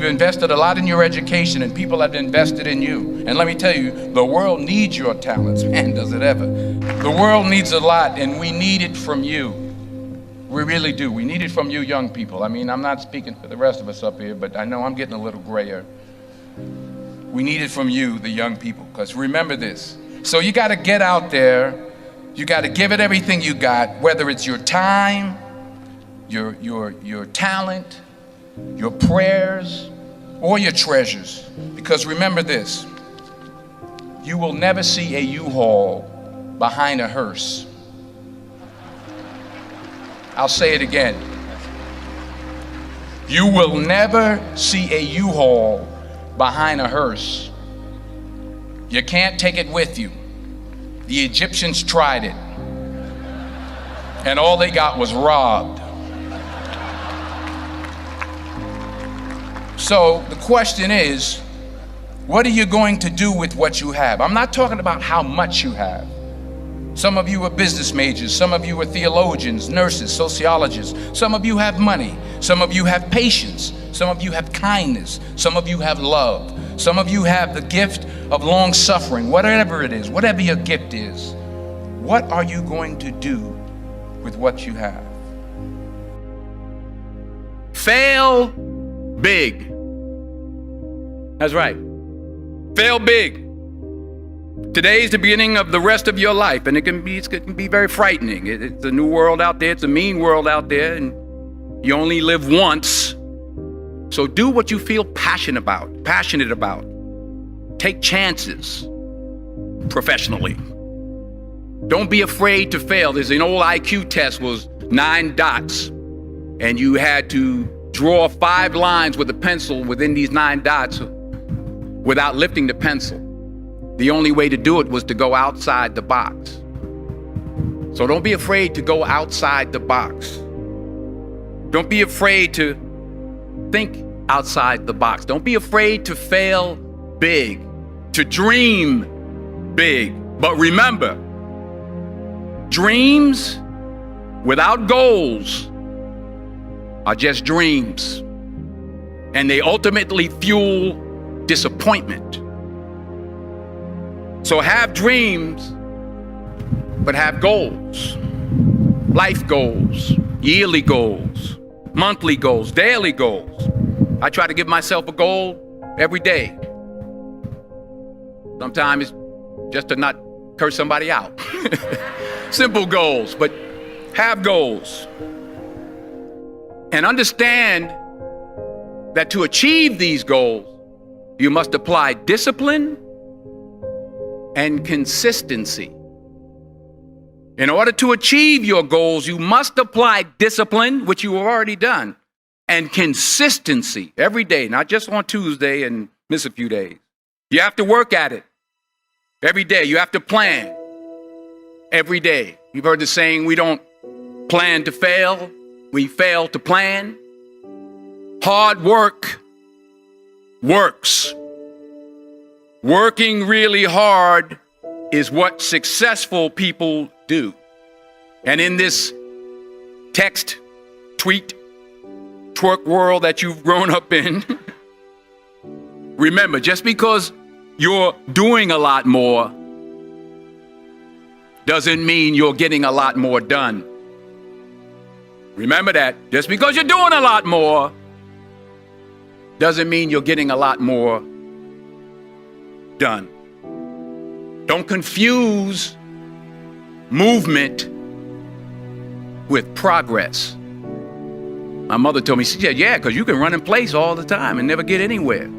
You've invested a lot in your education, and people have invested in you. And let me tell you, the world needs your talents. Man, does it ever. The world needs a lot, and we need it from you. We really do. We need it from you young people. I mean, I'm not speaking for the rest of us up here, but I know I'm getting a little grayer. We need it from you, the young people, because remember this. So you got to get out there. You got to give it everything you got, whether it's your time, your talent, your prayers, or your treasures. Because remember this, you will never see a U-Haul behind a hearse. I'll say it again. You will never see a U-Haul behind a hearse. You can't take it with you. The Egyptians tried it, and all they got was robbed. So the question is, what are you going to do with what you have? I'm not talking about how much you have. Some of you are business majors, some of you are theologians, nurses, sociologists. Some of you have money, some of you have patience, some of you have kindness, some of you have love, some of you have the gift of long suffering. Whatever it is, whatever your gift is, what are you going to do with what you have? Fail big. That's right. Fail big. Today's the beginning of the rest of your life, and it can be very frightening. It's a new world out there. It's a mean world out there, and you only live once. So do what you feel passionate about. Take chances professionally. Don't be afraid to fail. There's an old IQ test, was 9 dots, and you had to draw 5 lines with a pencil within these 9 dots without lifting the pencil. The only way to do it was to go outside the box. So don't be afraid to go outside the box. Don't be afraid to think outside the box. Don't be afraid to fail big, to dream big. But remember, dreams without goals are just dreams, and they ultimately fuel disappointment. So have dreams, but have goals. Life goals, yearly goals, monthly goals, daily goals. I try to give myself a goal every day. Sometimes it's just to not curse somebody out. Simple goals, but have goals. And understand that to achieve these goals, you must apply discipline and consistency. In order to achieve your goals, you must apply discipline, which you have already done, and consistency every day, not just on Tuesday and miss a few days. You have to work at it every day. You have to plan every day. You've heard the saying, we don't plan to fail, we fail to plan. Hard work works. Working really hard is what successful people do. And in this text, tweet, twerk world that you've grown up in, remember, just because you're doing a lot more doesn't mean you're getting a lot more done. Remember that. Just because you're doing a lot more doesn't mean you're getting a lot more done. Don't confuse movement with progress. My mother told me, she said, yeah, because you can run in place all the time and never get anywhere.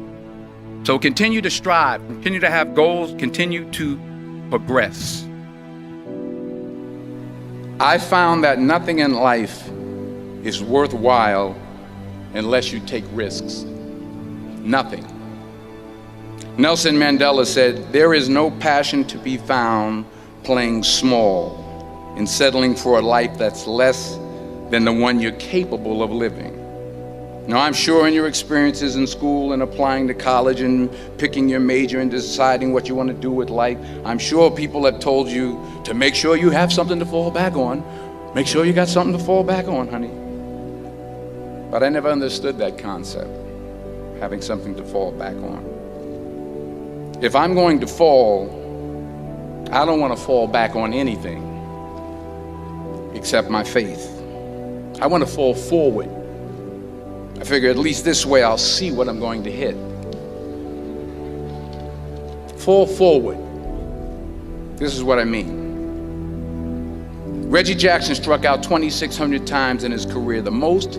So continue to strive, continue to have goals, continue to progress. I found that nothing in life is worthwhile unless you take risks. Nothing. Nelson Mandela said, there is no passion to be found playing small and settling for a life that's less than the one you're capable of living. Now, I'm sure in your experiences in school and applying to college and picking your major and deciding what you want to do with life, I'm sure people have told you to make sure you have something to fall back on. Make sure you got something to fall back on, honey. But I never understood that concept. having something to fall back on. If I'm going to fall, I don't want to fall back on anything except my faith. I want to fall forward. I figure at least this way I'll see what I'm going to hit. Fall forward. This is what I mean. Reggie Jackson struck out 2,600 times in his career, the most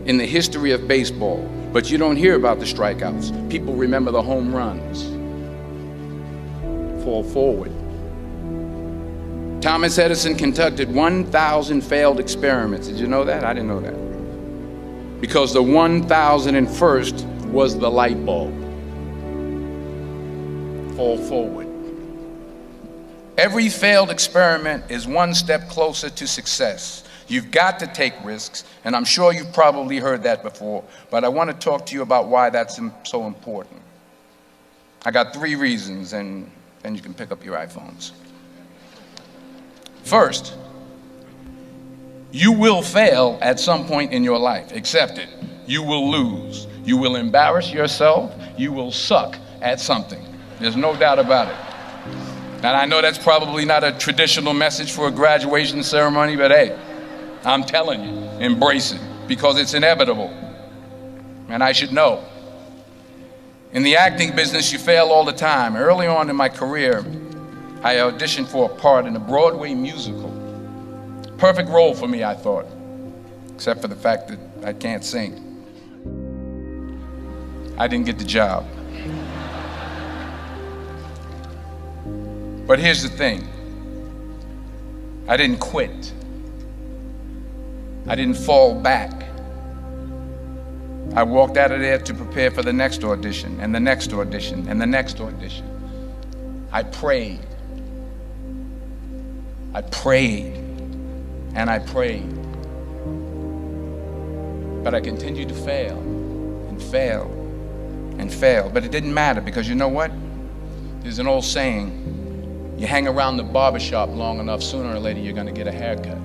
in the history of baseball. But you don't hear about the strikeouts. People remember the home runs. Fall forward. Thomas Edison conducted 1,000 failed experiments. Did you know that? I didn't know that. Because the 1,001st was the light bulb. Fall forward. Every failed experiment is one step closer to success. You've got to take risks, and I'm sure you've probably heard that before, but I want to talk to you about why that's so important. I got 3 reasons, and then you can pick up your iPhones. First, you will fail at some point in your life. Accept it. You will lose. You will embarrass yourself. You will suck at something. There's no doubt about it. And I know that's probably not a traditional message for a graduation ceremony, but hey, I'm telling you, embrace it, because it's inevitable. And I should know. In the acting business, you fail all the time. Early on in my career, I auditioned for a part in a Broadway musical. Perfect role for me, I thought, except for the fact that I can't sing. I didn't get the job. But here's the thing. I didn't quit. I didn't fall back. I walked out of there to prepare for the next audition, and the next audition, and the next audition. I prayed. I prayed, and I prayed. But I continued to fail, and fail, and fail. But it didn't matter, because you know what? There's an old saying, you hang around the barbershop long enough, sooner or later you're going to get a haircut.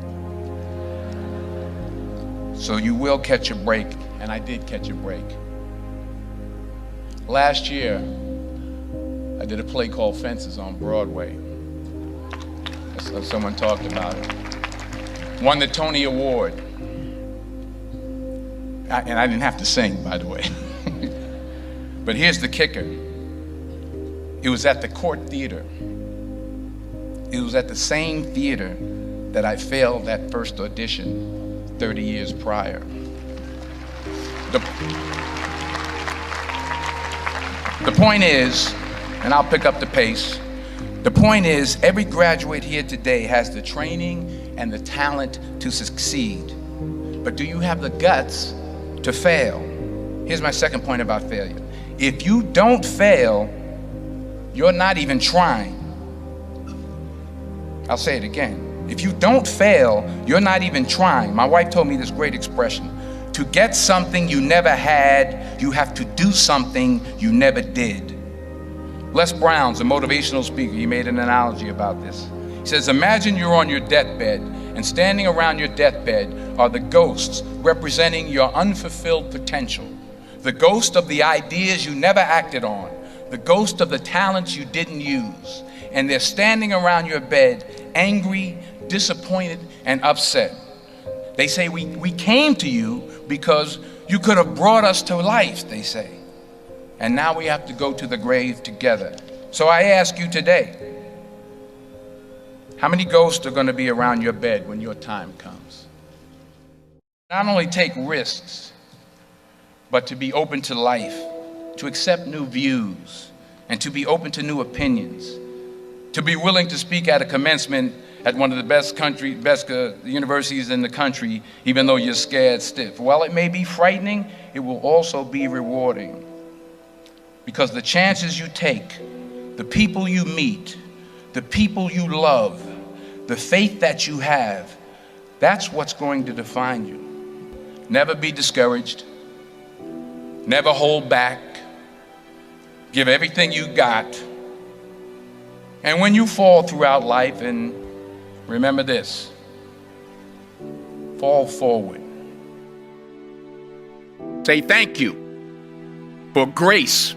So you will catch a break, and I did catch a break. Last year, I did a play called Fences on Broadway. Someone talked about it. Won the Tony Award. And I didn't have to sing, by the way. But here's the kicker. It was at the Court Theater. It was at the same theater that I failed that first audition 30 years prior. The point is, and I'll pick up the pace, the point is every graduate here today has the training and the talent to succeed. But do you have the guts to fail? Here's my second point about failure. If you don't fail, you're not even trying. I'll say it again. If you don't fail, you're not even trying. My wife told me this great expression. To get something you never had, you have to do something you never did. Les Brown's a motivational speaker. He made an analogy about this. He says, imagine you're on your deathbed, and standing around your deathbed are the ghosts representing your unfulfilled potential. The ghost of the ideas you never acted on. The ghost of the talents you didn't use. And they're standing around your bed, angry, disappointed, and upset. They say, we came to you because you could have brought us to life, they say. And now we have to go to the grave together. So I ask you today, how many ghosts are going to be around your bed when your time comes? Not only take risks, but to be open to life, to accept new views, and to be open to new opinions. To be willing to speak at a commencement at one of the best universities in the country, even though you're scared stiff. While it may be frightening, it will also be rewarding. Because the chances you take, the people you meet, the people you love, the faith that you have, that's what's going to define you. Never be discouraged. Never hold back. Give everything you got. And when you fall throughout life, and remember this, fall forward. Say thank you for grace.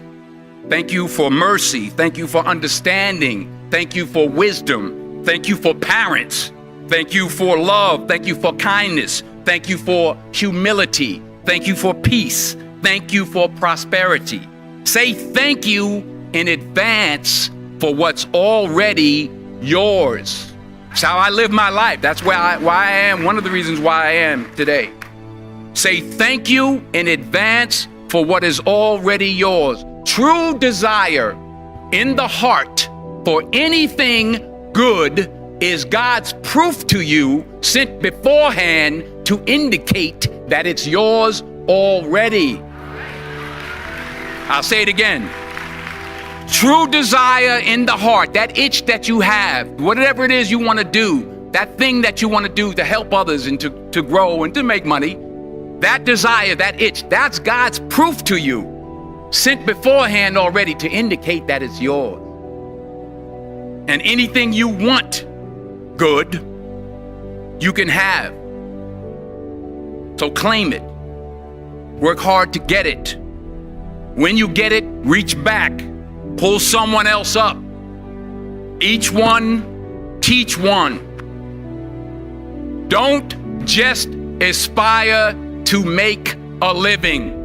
Thank you for mercy. Thank you for understanding. Thank you for wisdom. Thank you for parents. Thank you for love. Thank you for kindness. Thank you for humility. Thank you for peace. Thank you for prosperity. Say thank you in advance for what's already yours. It's how I live my life. That's why I am, one of the reasons why I am today. Say thank you in advance for what is already yours. True desire in the heart for anything good is God's proof to you, sent beforehand to indicate that it's yours already. I'll say it again. True desire in the heart, that itch that you have, whatever it is you want to do, that thing that you want to do to help others and to grow and to make money, that desire, that itch, that's God's proof to you, sent beforehand already to indicate that it's yours. And anything you want good, you can have. So claim it. Work hard to get it. When you get it, reach back. Pull someone else up. Each one, teach one. Don't just aspire to make a living.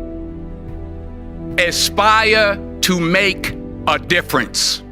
Aspire to make a difference.